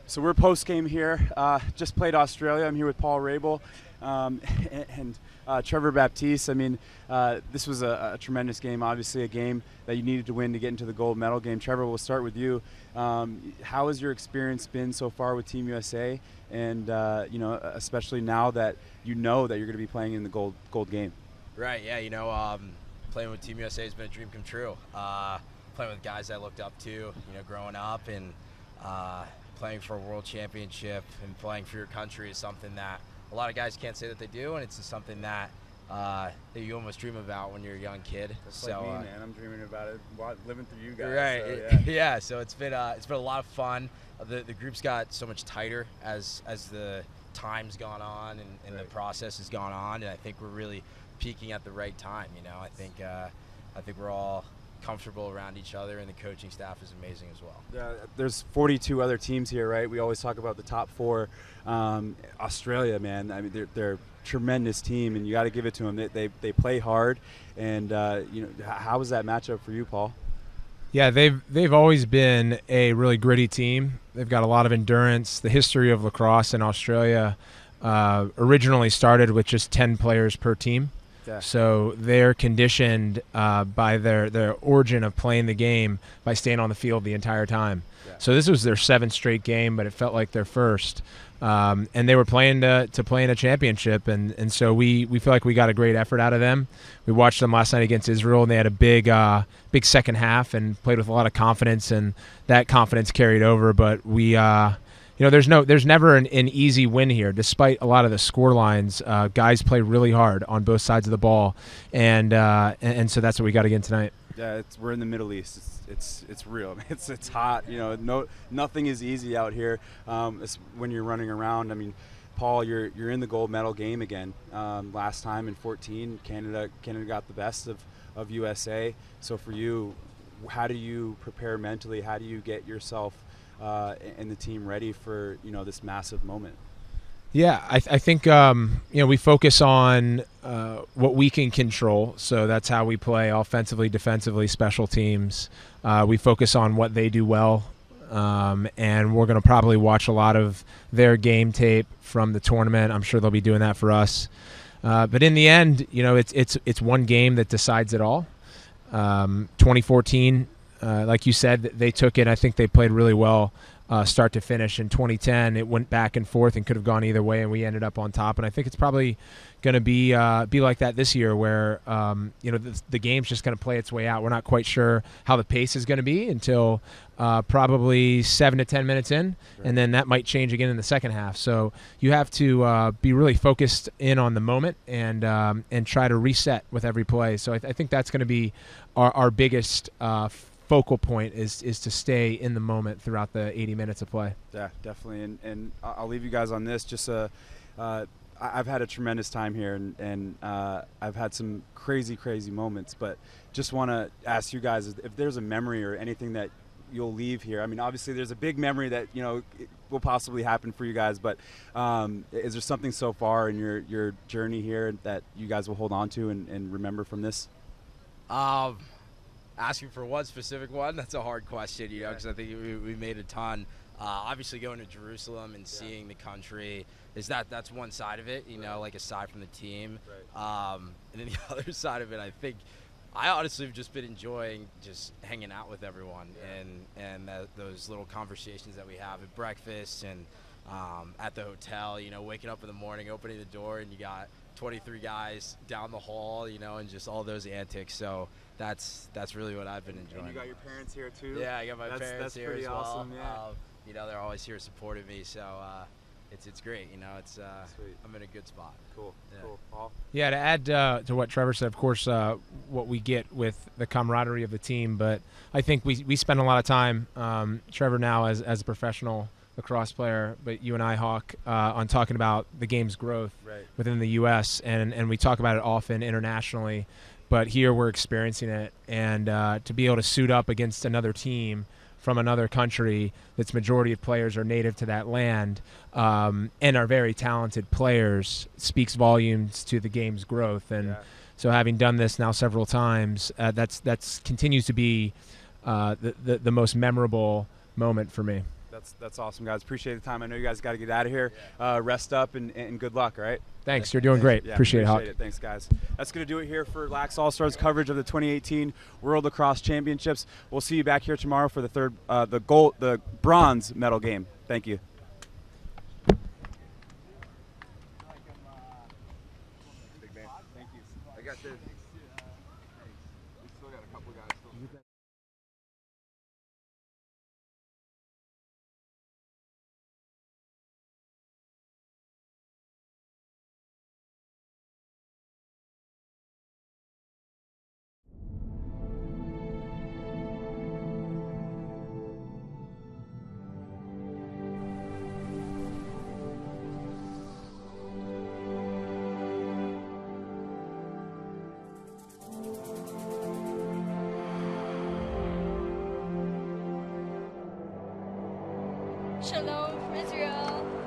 So we're post game here. Just played Australia. I'm here with Paul Rabel and Trevor Baptiste. I mean, this was a tremendous game. Obviously, a game that you needed to win to get into the gold medal game. Trevor, we'll start with you. How has your experience been so far with Team USA? And especially now that you know that you're going to be playing in the gold game. Right. Yeah. Playing with Team USA has been a dream come true. Playing with guys I looked up to, growing up, and playing for a world championship and playing for your country is something that a lot of guys can't say that they do, and it's just something that that you almost dream about when you're a young kid. Just like me, man. I'm dreaming about it, living through you guys. Right. So, yeah. Yeah. So it's been a lot of fun. The group's got so much tighter as the time's gone on and Right. the process has gone on, and I think we're really peaking at the right time. I think we're all comfortable around each other, and the coaching staff is amazing as well. There's 42 other teams here, right? We always talk about the top four. Australia, man, I mean, they're a tremendous team, and you got to give it to them. They play hard, and how was that matchup for you, Paul? Yeah, they've always been a really gritty team. They've got a lot of endurance. The history of lacrosse in Australia originally started with just 10 players per team. Yeah. So they're conditioned by their origin of playing the game by staying on the field the entire time. Yeah. So this was their 7th straight game, but it felt like their first. And they were playing to play in a championship, and so we feel like we got a great effort out of them. We watched them last night against Israel, and they had a big second half and played with a lot of confidence, and that confidence carried over. But we there's never an easy win here, despite a lot of the score lines. Guys play really hard on both sides of the ball, and so that's what we got again tonight. Yeah, we're in the Middle East. It's real. It's hot. Nothing is easy out here. When you're running around. I mean, Paul, you're in the gold medal game again. Last time in 14, Canada got the best of USA. So for you, how do you prepare mentally? How do you get yourself and the team ready for this massive moment? Yeah, I think we focus on what we can control. So that's how we play offensively, defensively, special teams. We focus on what they do well, and we're going to probably watch a lot of their game tape from the tournament. I'm sure they'll be doing that for us. But in the end, it's one game that decides it all. 2014. Like you said, they took it. I think they played really well start to finish. In 2010, it went back and forth and could have gone either way, and we ended up on top. And I think it's probably going to be like that this year, where the game's just going to play its way out. We're not quite sure how the pace is going to be until probably 7 to 10 minutes in, Right. And then that might change again in the second half. So you have to be really focused in on the moment and try to reset with every play. So I think that's going to be our biggest focal point is to stay in the moment throughout the 80 minutes of play. Yeah, definitely. And I'll leave you guys on this. Just I've had a tremendous time here, and I've had some crazy moments. But just want to ask you guys if there's a memory or anything that you'll leave here. I mean, obviously there's a big memory that it will possibly happen for you guys. But is there something so far in your journey here that you guys will hold on to and remember from this? Asking for one specific one, that's a hard question, because I think we made a ton. Obviously going to Jerusalem and seeing the country, that's one side of it, like aside from the team. Right. And then the other side of it, I think I honestly have just been enjoying just hanging out with everyone, and those little conversations that we have at breakfast and at the hotel, waking up in the morning, opening the door, and you got 23 guys down the hall, and just all those antics. So that's really what I've been enjoying. And you got your parents here too? Yeah, I got my parents here pretty as well. awesome, yeah. They're always here supporting me, so it's great. Sweet. I'm in a good spot. Cool. Yeah. Cool. Paul? Yeah, to add to what Trevor said, of course, what we get with the camaraderie of the team, but I think we spend a lot of time, Trevor now as a professional lacrosse player, but you and I, Hawk, on talking about the game's growth Right. within the U.S., and we talk about it often internationally, but here we're experiencing it, and to be able to suit up against another team from another country that's majority of players are native to that land and are very talented players speaks volumes to the game's growth. And so having done this now several times, that's continues to be the most memorable moment for me. That's awesome, guys. Appreciate the time. I know you guys got to get out of here. Rest up and good luck. All right. Thanks. You're doing great. Yeah, appreciate it, Hawk. Thanks, guys. That's going to do it here for Lax All-Stars coverage of the 2018 World Lacrosse Championships. We'll see you back here tomorrow for the bronze medal game. Thank you. Big man. Thank you. I got this. We still got a couple guys still. Shalom from Israel.